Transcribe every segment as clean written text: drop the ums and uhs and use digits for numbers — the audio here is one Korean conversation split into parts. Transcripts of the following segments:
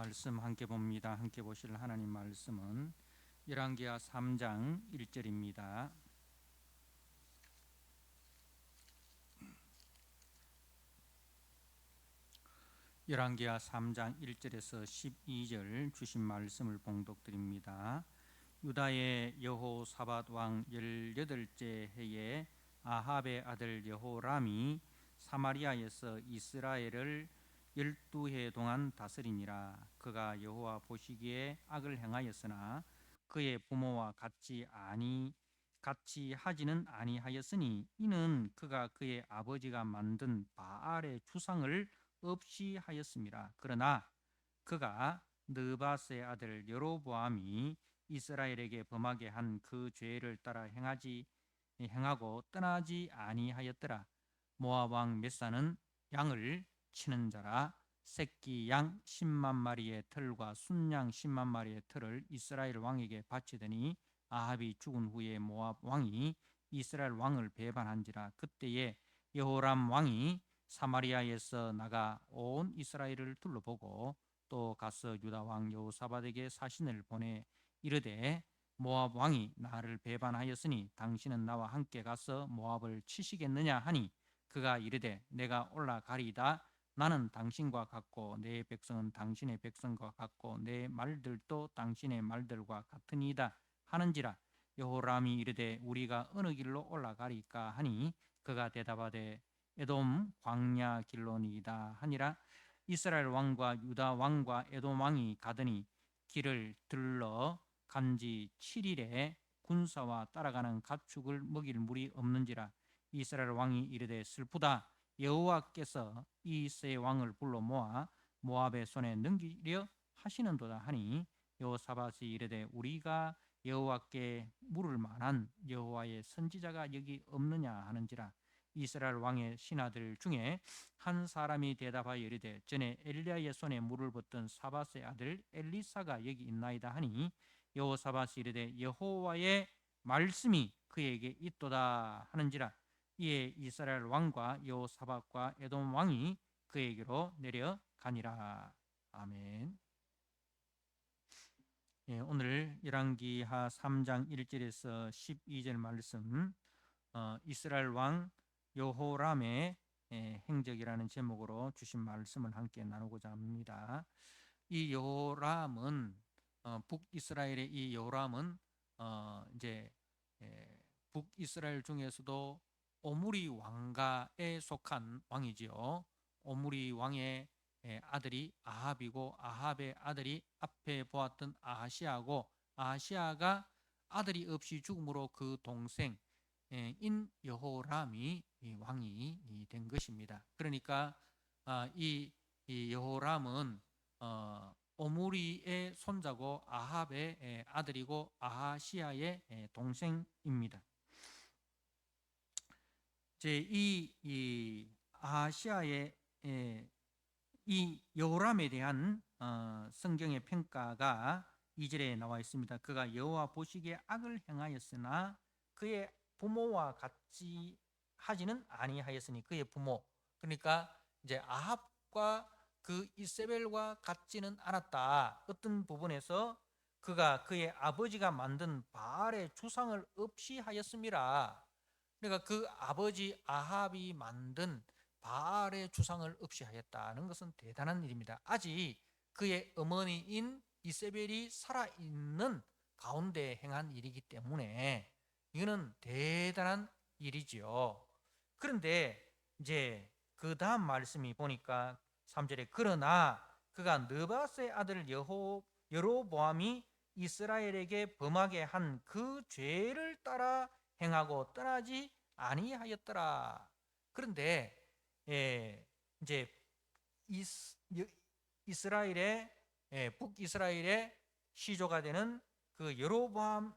말씀 함께 봅니다. 함께 보실 하나님 말씀은 열왕기하 3장 1절입니다. 열왕기하 3장 1절에서 12절 주신 말씀을 봉독드립니다. 유다의 여호사밧 왕 18째 해에 아합의 아들 여호람이 사마리아에서 이스라엘을 12해 동안 다스리니라. 그가 여호와 보시기에 악을 행하였으나 그의 부모와 같이 하지는 아니하였으니 이는 그가 그의 아버지가 만든 바알의 주상을 없이 하였습니다. 그러나 그가 느밧의 아들 여로보암이 이스라엘에게 범하게 한 그 죄를 따라 행하고 떠나지 아니하였더라. 모압 왕 мет사는 양을 치는 자라. 새끼 양 10만 마리의 털과 순양 10만 마리의 털을 이스라엘 왕에게 바치더니 아합이 죽은 후에 모압 왕이 이스라엘 왕을 배반한지라. 그때에 여호람 왕이 사마리아에서 나가 온 이스라엘을 둘러보고 또 가서 유다 왕 여호사밧에게 사신을 보내 이르되 모압 왕이 나를 배반하였으니 당신은 나와 함께 가서 모압을 치시겠느냐 하니 그가 이르되 내가 올라가리이다. 나는 당신과 같고 내 백성은 당신의 백성과 같고 내 말들도 당신의 말들과 같으니이다 하는지라. 여호람이 이르되 우리가 어느 길로 올라가리까 하니 그가 대답하되 에돔 광야 길로니이다 하니라. 이스라엘 왕과 유다 왕과 에돔 왕이 가더니 길을 들러 간지 7일에 군사와 따라가는 가축을 먹일 물이 없는지라. 이스라엘 왕이 이르되 슬프다. 여호와께서 이 세 왕을 불러 모아 모압의 손에 넘기려 하시는도다 하니 여호사밧이 이르되 우리가 여호와께 물을 만한 여호와의 선지자가 여기 없느냐 하는지라. 이스라엘 왕의 신하들 중에 한 사람이 대답하여 이르되 전에 엘리야의 손에 물을 붓던 사밧의 아들 엘리사가 여기 있나이다 하니 여호사밧이 이르되 여호와의 말씀이 그에게 있도다 하는지라. 이에 이스라엘 왕과 여호사밧과 에돔 왕이 그에게로 내려가니라. 아멘. 오늘 열왕기하 3장 1절에서 12절 말씀, 이스라엘 왕 여호람의 행적이라는 제목으로 주신 말씀을 함께 나누고자 합니다. 이 여호람은 북이스라엘의 이 여호람은 이제 북이스라엘 중에서도 오므리 왕가에 속한 왕이지요. 오므리 왕의 아들이 아합이고 아합의 아들이 앞에 보았던 아하시아고 아하시아가 아들이 없이 죽음으로 그 동생인 여호람이 왕이 된 것입니다. 그러니까 이 여호람은 오므리의 손자고 아합의 아들이고 아하시아의 동생입니다. 이 아하시아의 이 여호람에 대한 성경의 평가가 2절에 나와 있습니다. 그가 여호와 보시기에 악을 행하였으나 그의 부모와 같이 하지는 아니하였으니 그의 부모, 그러니까 이제 아합과 그 이세벨과 같지는 않았다. 어떤 부분에서 그가 그의 아버지가 만든 바알의 주상을 없이 하였음이라. 그러니까 그 아버지 아합이 만든 바알의 주상을 없이 하였다는 것은 대단한 일입니다. 아직 그의 어머니인 이세벨이 살아있는 가운데 행한 일이기 때문에 이거는 대단한 일이지요. 그런데 이제 그 다음 말씀이 보니까 3절에 그러나 그가 느밧의 아들 여로보암이 이스라엘에게 범하게 한 그 죄를 따라 행하고 떠나지 아니하였더라. 그런데 이제 이스라엘의 북이스라엘의 시조가 되는 그 여로보암이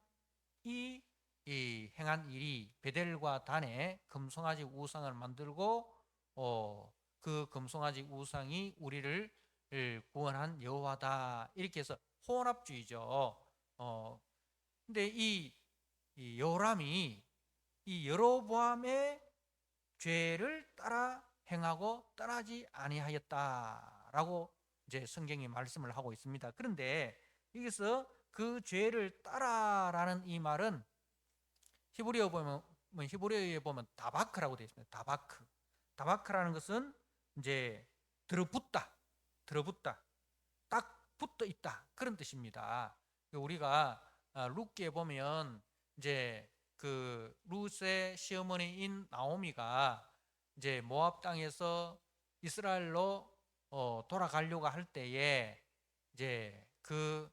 행한 일이 베델과 단에 금송아지 우상을 만들고 그 금송아지 우상이 우리를 구원한 여호와다 이렇게 해서 혼합주의죠. 근데 이 여호람이 이 여로보암의 죄를 따라 행하고 떠나지 아니하였다라고 이제 성경이 말씀을 하고 있습니다. 그런데 여기서 그 죄를 따라라는 이 말은 히브리어에 보면 다바크라고 되어 있습니다. 다바크. 다바크라는 것은 이제 들어붙다, 딱 붙어 있다 그런 뜻입니다. 우리가 룻기에 보면 이제 그 룻의 시어머니인 나오미가 이제 모압 땅에서 이스라엘로 돌아가려고 할 때에 이제 그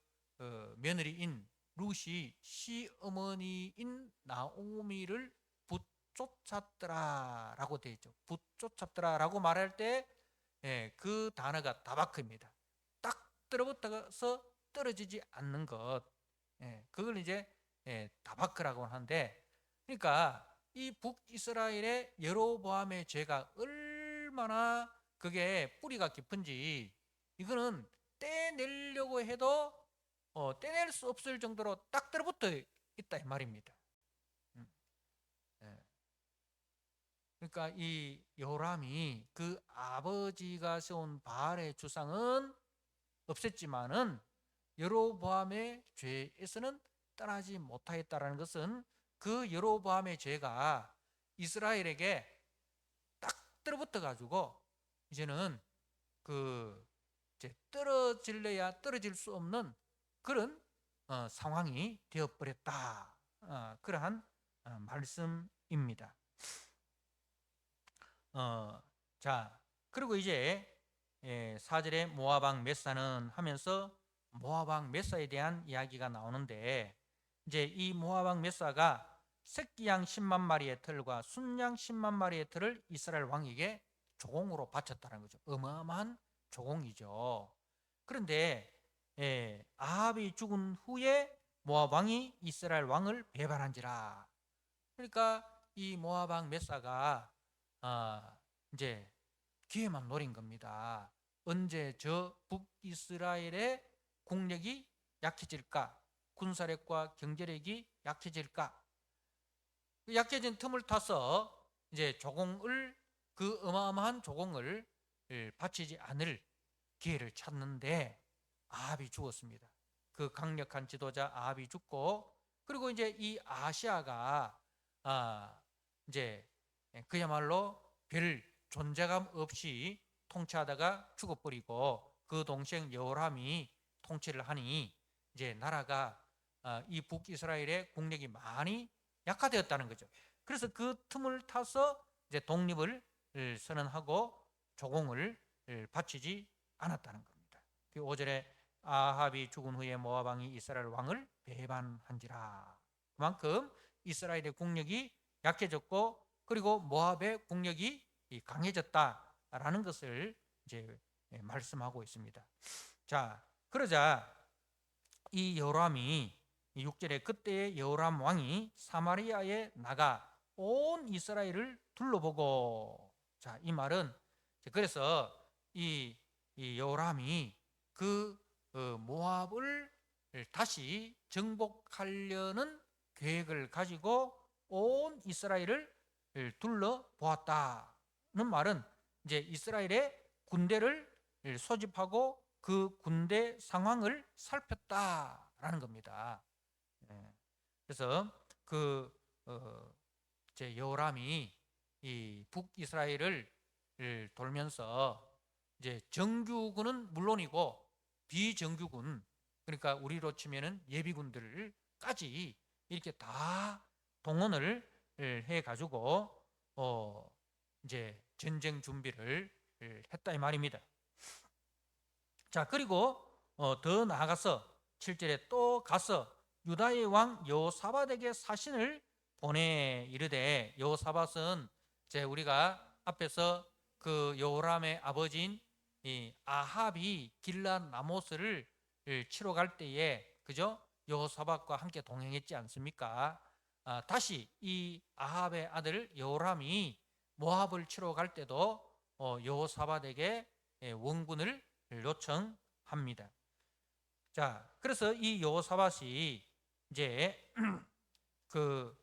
며느리인 룻이 시어머니인 나오미를 붙쫓았더라라고 되어 있죠. 붙쫓았더라라고 말할 때 그 단어가 다바크입니다. 딱 들어붙어서 떨어지지 않는 것, 그걸 이제 다바크라고 하는데, 그러니까 이 북이스라엘의 여로보암의 죄가 얼마나 그게 뿌리가 깊은지 이거는 떼내려고 해도 떼낼 수 없을 정도로 딱 들어붙어 있다 이 말입니다. 그러니까 이 요람이 그 아버지가 세운 바알의 주상은 없앴지만은 여로보암의 죄에서는 떠나지 못하였다라는 것은 그 여로보암의 죄가 이스라엘에게 딱 들어붙어 가지고 이제는 그 이제 떨어질래야 떨어질 수 없는 그런 상황이 되어버렸다. 그러한 말씀입니다. 자, 그리고 이제 4절에 모압 왕 메사는 하면서 모압 왕 메사에 대한 이야기가 나오는데, 이제 이 모압 왕 메사가 새끼 양 10만 마리의 털과 순양 10만 마리의 털을 이스라엘 왕에게 조공으로 바쳤다는 거죠. 어마어마한 조공이죠. 그런데 아합이 죽은 후에 모압 왕이 이스라엘 왕을 배반한지라. 그러니까 이 모압 왕 메사가 이제 기회만 노린 겁니다. 언제 저 북이스라엘의 국력이 약해질까? 군사력과 경제력이 약해질까? 약해진 틈을 타서 이제 그 어마어마한 조공을 바치지 않을 기회를 찾는데 아합이 죽었습니다. 그 강력한 지도자 아합이 죽고, 그리고 이제 이 아시아가 이제 그야말로 별 존재감 없이 통치하다가 죽어버리고 그 동생 여호람이 통치를 하니 이제 나라가 이 북이스라엘의 국력이 많이 약화되었다는 거죠. 그래서 그 틈을 타서 이제 독립을 선언하고 조공을 바치지 않았다는 겁니다. 5절에 아합이 죽은 후에 모압 왕이 이스라엘 왕을 배반한지라. 그만큼 이스라엘의 국력이 약해졌고, 그리고 모압의 국력이 강해졌다라는 것을 이제 말씀하고 있습니다. 자, 그러자 이 여호람이 6절에 그때의 여호람 왕이 사마리아에 나가 온 이스라엘을 둘러보고, 자, 이 말은 그래서 이 여호람이 그 모압을 다시 정복하려는 계획을 가지고 온 이스라엘을 둘러보았다는 말은 이제 이스라엘의 군대를 소집하고 그 군대 상황을 살폈다라는 겁니다. 그래서 그 이제 여호람이 이 북이스라엘을 돌면서 이제 정규군은 물론이고 비정규군, 그러니까 우리로 치면은 예비군들까지 이렇게 다 동원을 해 가지고 이제 전쟁 준비를 했다 이 말입니다. 자, 그리고 더 나아가서 7절에 또 가서 유다의 왕 여호사밧에게 사신을 보내 이르되, 여호사밧은 이제 우리가 앞에서 그 여호람의 아버지인 이 아합이 길랏 라모스를 치러 갈 때에 그죠? 여호사밧과 함께 동행했지 않습니까? 다시 이 아합의 아들 여호람이 모압을 치러 갈 때도 여호사밧에게 원군을 요청합니다. 자, 그래서 이 여호사밧이 이제 그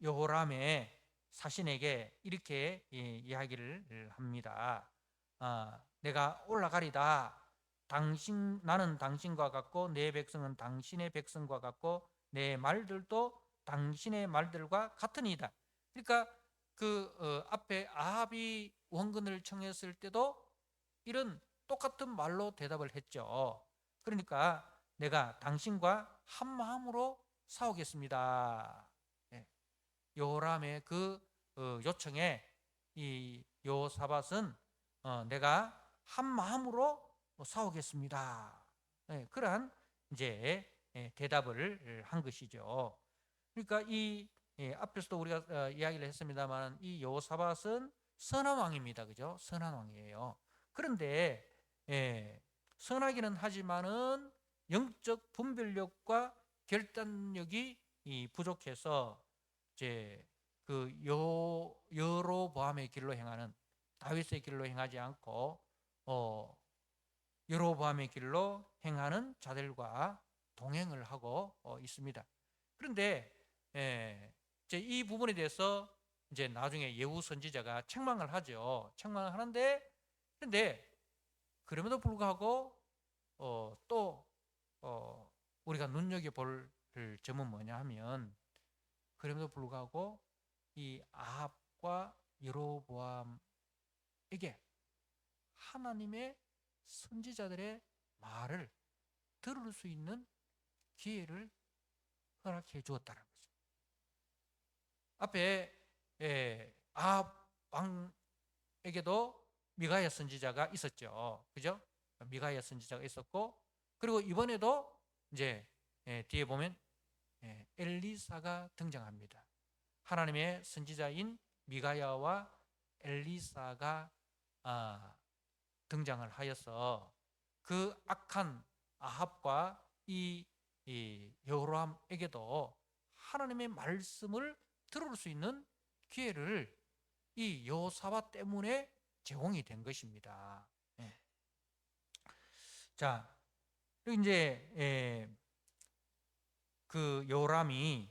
여호람의 사신에게 이렇게 이야기를 합니다. 내가 올라가리다. 나는 당신과 같고 내 백성은 당신의 백성과 같고 내 말들도 당신의 말들과 같으니이다. 그러니까 앞에 아합이 원근을 청했을 때도 이런 똑같은 말로 대답을 했죠. 그러니까 내가 당신과 한 마음으로 싸우겠습니다. 예. 요람의 요청에 이 요사밧은 내가 한 마음으로 싸우겠습니다. 예, 그러한 이제 대답을 한 것이죠. 그러니까 앞에서도 우리가 이야기를 했습니다만 이 여호사밧은 선한 왕입니다. 그죠? 선한 왕이에요. 그런데 선하기는 하지만은 영적 분별력과 결단력이 부족해서 이제 여로보암의 길로 행하는, 다윗의 길로 행하지 않고 여로보암의 길로 행하는 자들과 동행을 하고 있습니다. 그런데 이제 이 부분에 대해서 이제 나중에 예후 선지자가 책망을 하죠. 책망을 하는데, 그런데 그럼에도 불구하고 또 우리가 눈여겨볼 점은 뭐냐 하면, 그럼에도 불구하고 이 아합과 여로보암에게 하나님의 선지자들의 말을 들을 수 있는 기회를 허락해 주었다는 거죠. 앞에 아합 왕에게도 미가야 선지자가 있었죠. 그죠? 미가야 선지자가 있었고, 그리고 이번에도 이제 뒤에 보면 엘리사가 등장합니다. 하나님의 선지자인 미가야와 엘리사가 등장을 하여서 그 악한 아합과 이 여호람에게도 하나님의 말씀을 들을 수 있는 기회를 이 여호사밧 때문에 제공이 된 것입니다. 자, 그리고 이제 그 여호람이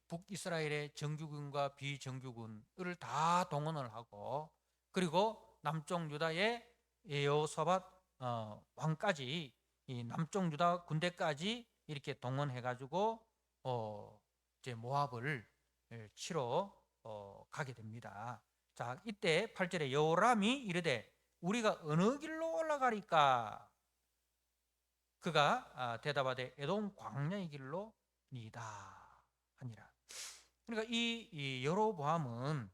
북이스라엘의 정규군과 비정규군을 다 동원을 하고, 그리고 남쪽 유다의 여호사밧 왕까지, 이 남쪽 유다 군대까지 이렇게 동원해가지고 이제 모압을 치러 가게 됩니다. 자, 이때 8절에 여호람이 이르되 우리가 어느 길로 올라가리까? 그가 대답하되 에돔 광야의 길로 니다 하니라. 그러니까 이 여호람은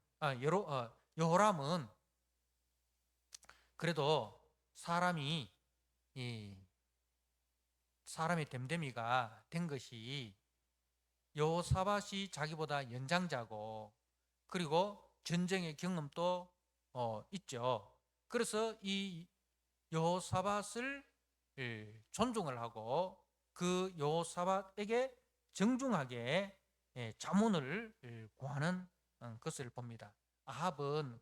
그래도 사람의 됨됨이가 된 것이, 여호사밧이 자기보다 연장자고, 그리고 전쟁의 경험도 있죠. 그래서 이 여호사밧을 존중을 하고 그 여호사밧에게 정중하게 자문을 구하는 것을 봅니다.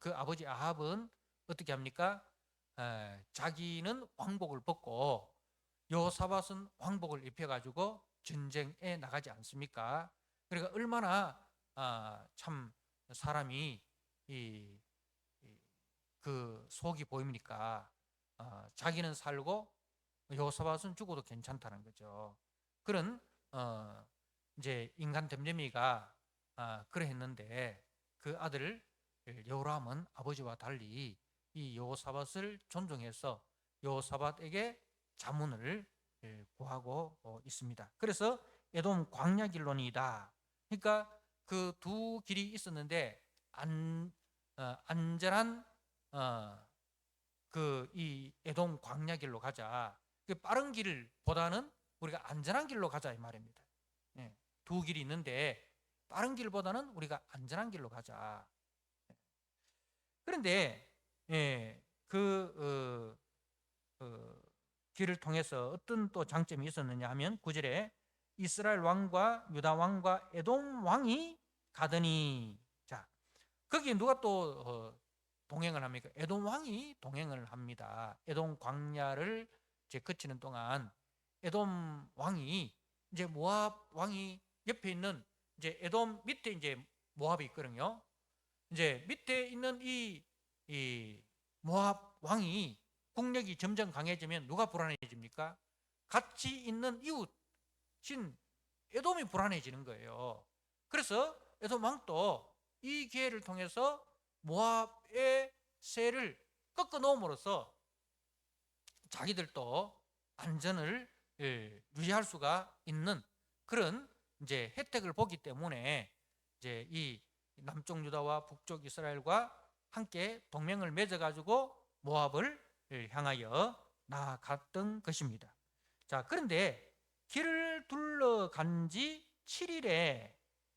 그 아버지 아합은 어떻게 합니까? 자기는 왕복을 벗고 여호사밧은 왕복을 입혀가지고 전쟁에 나가지 않습니까? 그러니까 얼마나 참 사람이 그 속이 보입니까? 자기는 살고 여호사밧은 죽어도 괜찮다는 거죠. 그런 이제 인간 됨됨이가 그러했는데, 그 아들 여호람은 아버지와 달리 이 여호사밧을 존중해서 여호사밧에게 자문을 구하고 있습니다. 그래서 에돔 광야 길론이다. 그러니까 그 두 길이 있었는데 안전한 이 에돔 광야 길로 가자. 빠른 길보다는 우리가 안전한 길로 가자 이 말입니다. 두 길이 있는데 빠른 길보다는 우리가 안전한 길로 가자. 그런데 길을 통해서 어떤 또 장점이 있었느냐 하면 9절에 이스라엘 왕과 유다 왕과 에돔 왕이 가더니, 자, 거기에 누가 또 동행을 합니까? 에돔 왕이 동행을 합니다. 에돔 광야를 이제 거치는 동안 에돔 왕이, 이제 모압 왕이 옆에 있는, 이제 에돔 밑에 이제 모압이 있거든요. 이제 밑에 있는 이 모압 왕이 국력이 점점 강해지면 누가 불안해집니까? 같이 있는 이웃인 에돔이 불안해지는 거예요. 그래서 에돔 왕도 이 기회를 통해서 모압의 세를 꺾어 놓음으로써 자기들도 안전을 유지할 수가 있는 그런 이제 혜택을 보기 때문에 이제 이 남쪽 유다와 북쪽 이스라엘과 함께 동맹을 맺어가지고 모압을 향하여 나아갔던 것입니다. 자, 그런데 길을 둘러간 지 7일에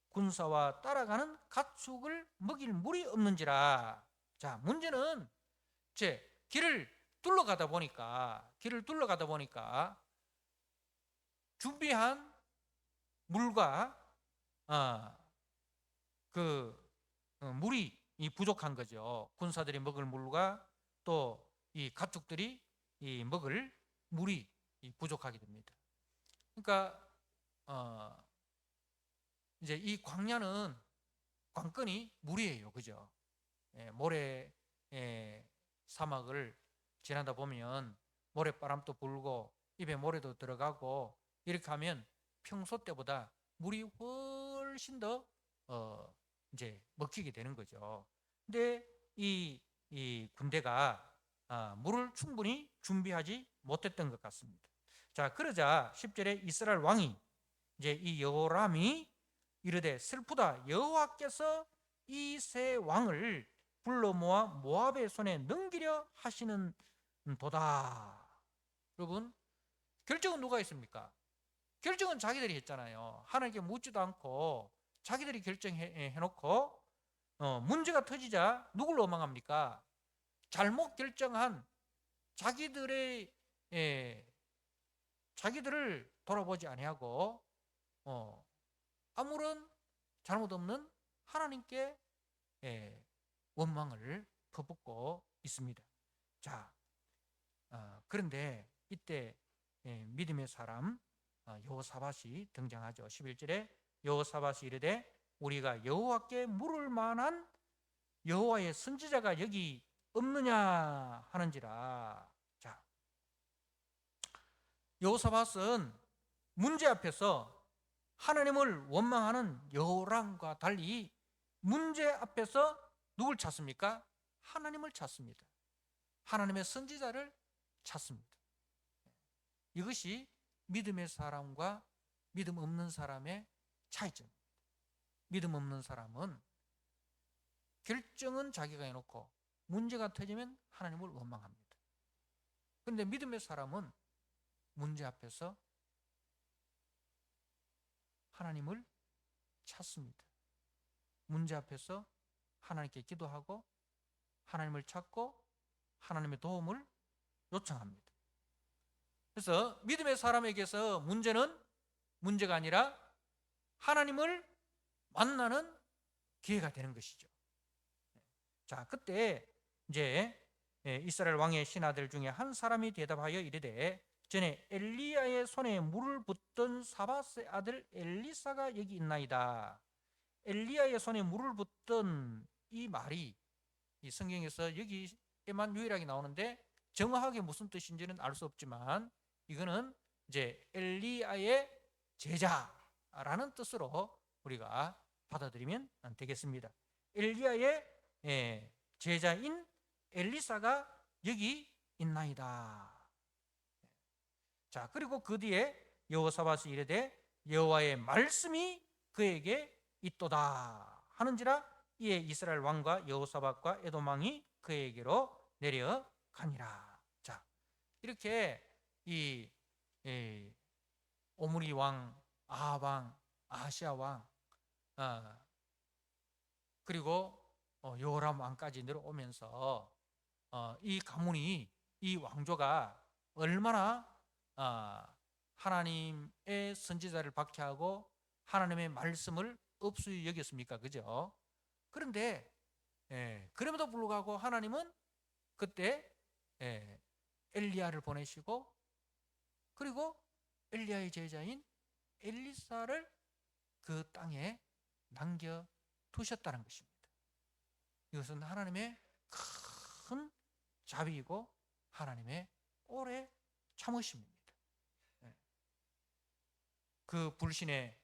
군사와 따라가는 가축을 먹일 물이 없는지라. 자, 문제는 이제 길을 둘러가다 보니까 준비한 물과 물이 부족한 거죠. 군사들이 먹을 물과 또 이 가축들이 먹을 물이 부족하게 됩니다. 그러니까 이제 이 광야는 관건이 물이에요, 그죠? 모래 사막을 지나다 보면 모래바람도 불고 입에 모래도 들어가고 이렇게 하면 평소 때보다 물이 훨씬 더 이제 먹히게 되는 거죠. 근데 이 군대가 물을 충분히 준비하지 못했던 것 같습니다. 자, 그러자 10절에 이스라엘 왕이 이제 이 여호람이 이르되 슬프다, 여호와께서 이 세 왕을 불러 모아 모압의 손에 넘기려 하시는 도다. 여러분, 결정은 누가 했습니까? 결정은 자기들이 했잖아요. 하나님께 묻지도 않고 자기들이 결정해놓고 문제가 터지자 누굴 원망합니까? 잘못 결정한 자기들을 돌아보지 아니하고 아무런 잘못 없는 하나님께 원망을 퍼붓고 있습니다. 자, 그런데 이때 믿음의 사람 여호사밧이 등장하죠. 11절에 여호사밧이 이르되 우리가 여호와께 물을 만한 여호와의 선지자가 여기 없느냐 하는지라. 자, 여호사밧은 문제 앞에서 하나님을 원망하는 여호람과 달리 문제 앞에서 누굴 찾습니까? 하나님을 찾습니다. 하나님의 선지자를 찾습니다. 이것이 믿음의 사람과 믿음 없는 사람의 차이점입니다. 믿음 없는 사람은 결정은 자기가 해놓고 문제가 터지면 하나님을 원망합니다. 그런데 믿음의 사람은 문제 앞에서 하나님을 찾습니다. 문제 앞에서 하나님께 기도하고 하나님을 찾고 하나님의 도움을 요청합니다. 그래서 믿음의 사람에게서 문제는 문제가 아니라 하나님을 만나는 기회가 되는 것이죠. 자, 그때 이제 이스라엘 왕의 신하들 중에 한 사람이 대답하여 이르되 전에 엘리야의 손에 물을 붓던 사밧의 아들 엘리사가 여기 있나이다. 엘리야의 손에 물을 붓던 이 말이 이 성경에서 여기에만 유일하게 나오는데 정확하게 무슨 뜻인지는 알 수 없지만 이거는 이제 엘리야의 제자라는 뜻으로 우리가 받아들이면 되겠습니다. 엘리야의 제자인 엘리사가 여기 있나이다. 자, 그리고 그 뒤에 여호사밧이 이르되 여호와의 말씀이 그에게 있도다 하는지라. 이에 이스라엘 왕과 여호사밧과 에돔 왕이 그에게로 내려가니라. 자, 이렇게 이 오므리 왕, 아합 왕, 아하시아 왕, 그리고 여호람 왕까지 내려오면서 이 가문이, 이 왕조가 얼마나 하나님의 선지자를 박해하고 하나님의 말씀을 없이 여겼습니까? 그죠? 그런데 그럼에도 불구하고 하나님은 그때 엘리야를 보내시고 그리고 엘리야의 제자인 엘리사를 그 땅에 남겨두셨다는 것입니다. 이것은 하나님의 큰 자비이고 하나님의 오래 참으심입니다. 그 불신의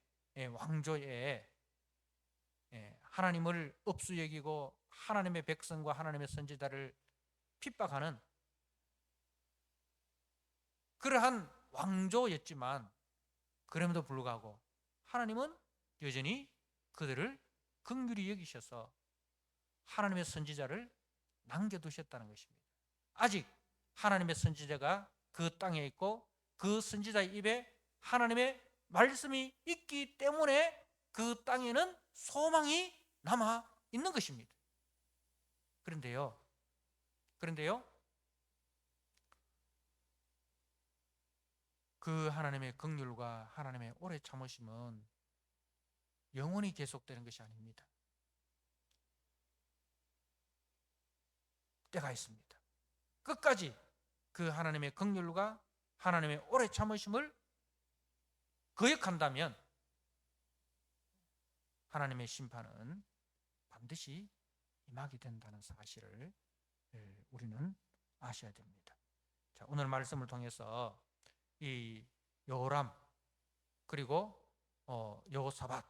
왕조에 하나님을 업수여기고 하나님의 백성과 하나님의 선지자를 핍박하는 그러한 왕조였지만, 그럼에도 불구하고 하나님은 여전히 그들을 긍휼히 여기셔서 하나님의 선지자를 남겨두셨다는 것입니다. 아직 하나님의 선지자가 그 땅에 있고 그 선지자의 입에 하나님의 말씀이 있기 때문에 그 땅에는 소망이 남아 있는 것입니다. 그런데요, 그 하나님의 긍휼과 하나님의 오래 참으심은 영원히 계속되는 것이 아닙니다. 때가 있습니다. 끝까지 그 하나님의 긍휼과 하나님의 오래 참으심을 거역한다면 하나님의 심판은 반드시 임하게 된다는 사실을 우리는 아셔야 됩니다. 자, 오늘 말씀을 통해서 이 여호람 그리고 여호사밧,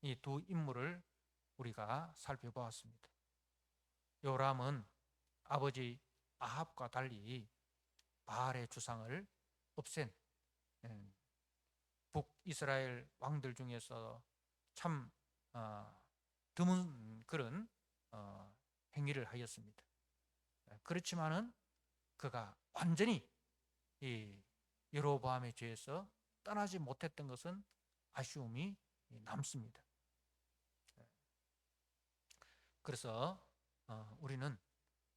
이 두 인물을 우리가 살펴보았습니다. 여호람은 아버지 아합과 달리 바알의 주상을 없앤 북이스라엘 왕들 중에서 참 드문 그런 행위를 하였습니다. 그렇지만은 그가 완전히 이 여로보암의 죄에서 떠나지 못했던 것은 아쉬움이 남습니다. 그래서 우리는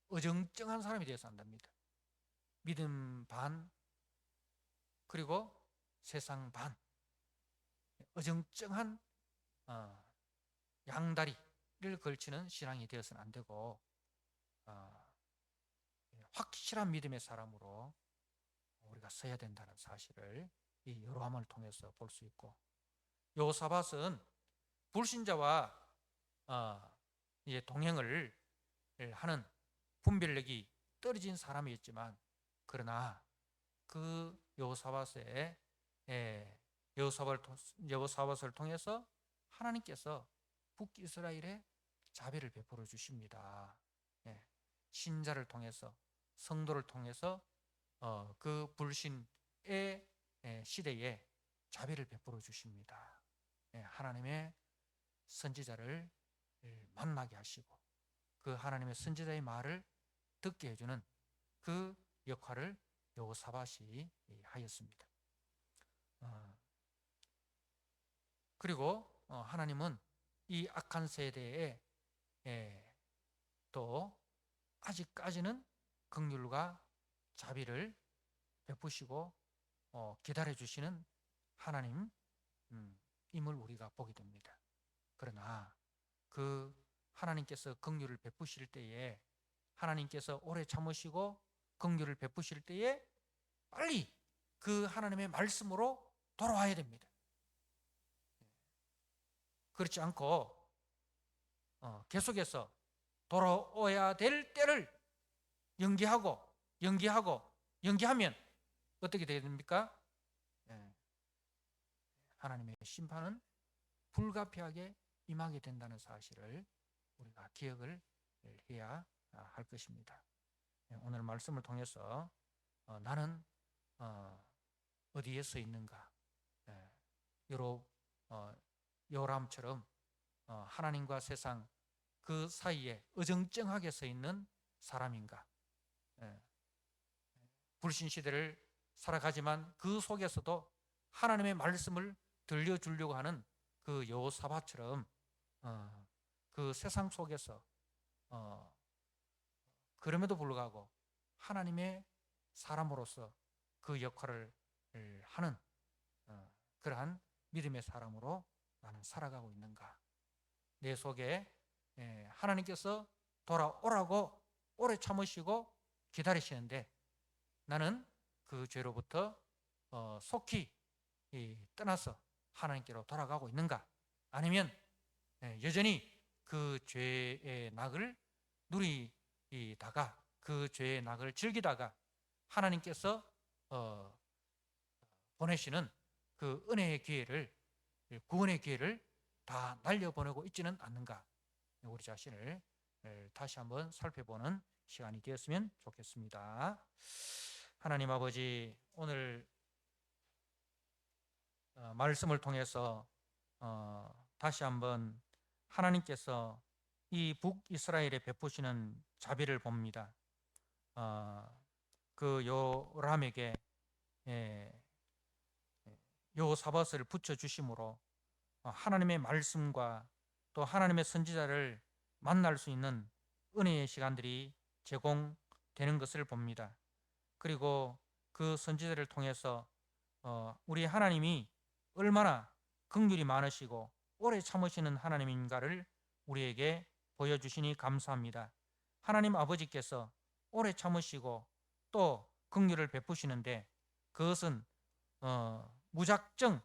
어정쩡한 사람이 되어서 한답니다. 믿음 반 그리고 세상 반, 어정쩡한 양다리를 걸치는 신앙이 되어서는 안 되고 확실한 믿음의 사람으로 우리가 서야 된다는 사실을 이 여로함을 통해서 볼 수 있고, 여호사밧은 불신자와 동행을 하는 분별력이 떨어진 사람이었지만, 그러나 그 여호사밧을 통해서 하나님께서 북이스라엘에 자비를 베풀어 주십니다. 신자를 통해서, 성도를 통해서 그 불신의 시대에 자비를 베풀어 주십니다. 하나님의 선지자를 만나게 하시고 그 하나님의 선지자의 말을 듣게 해주는 그 역할을 여호사밧이 하였습니다. 그리고 하나님은 이 악한 세대에 또 아직까지는 긍휼과 자비를 베푸시고 기다려 주시는 하나님임을 우리가 보게 됩니다. 그러나 그 하나님께서 긍휼을 베푸실 때에, 하나님께서 오래 참으시고 긍휼을 베푸실 때에 빨리 그 하나님의 말씀으로 돌아와야 됩니다. 그렇지 않고 계속해서 돌아와야 될 때를 연기하면 어떻게 되게 됩니까? 하나님의 심판은 불가피하게 임하게 된다는 사실을 우리가 기억을 해야 할 것입니다. 오늘 말씀을 통해서 나는 어디에 서 있는가? 요람처럼 하나님과 세상 그 사이에 어정쩡하게 서 있는 사람인가? 불신시대를 살아가지만 그 속에서도 하나님의 말씀을 들려주려고 하는 그 여호사밧처럼 그 세상 속에서 그럼에도 불구하고 하나님의 사람으로서 그 역할을 하는 그러한 믿음의 사람으로 나는 살아가고 있는가? 내 속에 하나님께서 돌아오라고 오래 참으시고 기다리시는데 나는 그 죄로부터 속히 떠나서 하나님께로 돌아가고 있는가? 아니면 여전히 그 죄의 낙을 누리다가, 그 죄의 낙을 즐기다가 하나님께서 보내시는 그 은혜의 기회를, 구원의 기회를 다 날려보내고 있지는 않는가? 우리 자신을 다시 한번 살펴보는 시간이 되었으면 좋겠습니다. 하나님 아버지, 오늘 말씀을 통해서 다시 한번 하나님께서 이 북이스라엘에 베푸시는 자비를 봅니다. 그 요람에게 요사밧을 붙여주심으로 하나님의 말씀과 또 하나님의 선지자를 만날 수 있는 은혜의 시간들이 제공되는 것을 봅니다. 그리고 그 선지자를 통해서 우리 하나님이 얼마나 긍휼이 많으시고 오래 참으시는 하나님인가를 우리에게 보여주시니 감사합니다. 하나님 아버지께서 오래 참으시고 또 긍휼을 베푸시는데 그것은 무작정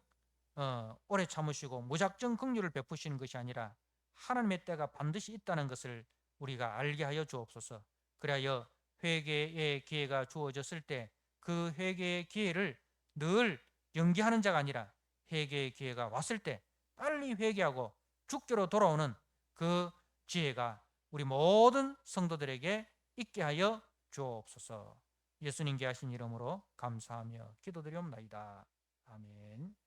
오래 참으시고 무작정 긍휼을 베푸시는 것이 아니라 하나님의 때가 반드시 있다는 것을 우리가 알게 하여 주옵소서. 그리하여 회개의 기회가 주어졌을 때 그 회개의 기회를 늘 연기하는 자가 아니라 회개의 기회가 왔을 때 빨리 회개하고 주께로 돌아오는 그 지혜가 우리 모든 성도들에게 있게 하여 주옵소서. 예수님께 하신 이름으로 감사하며 기도드리옵나이다. 아멘.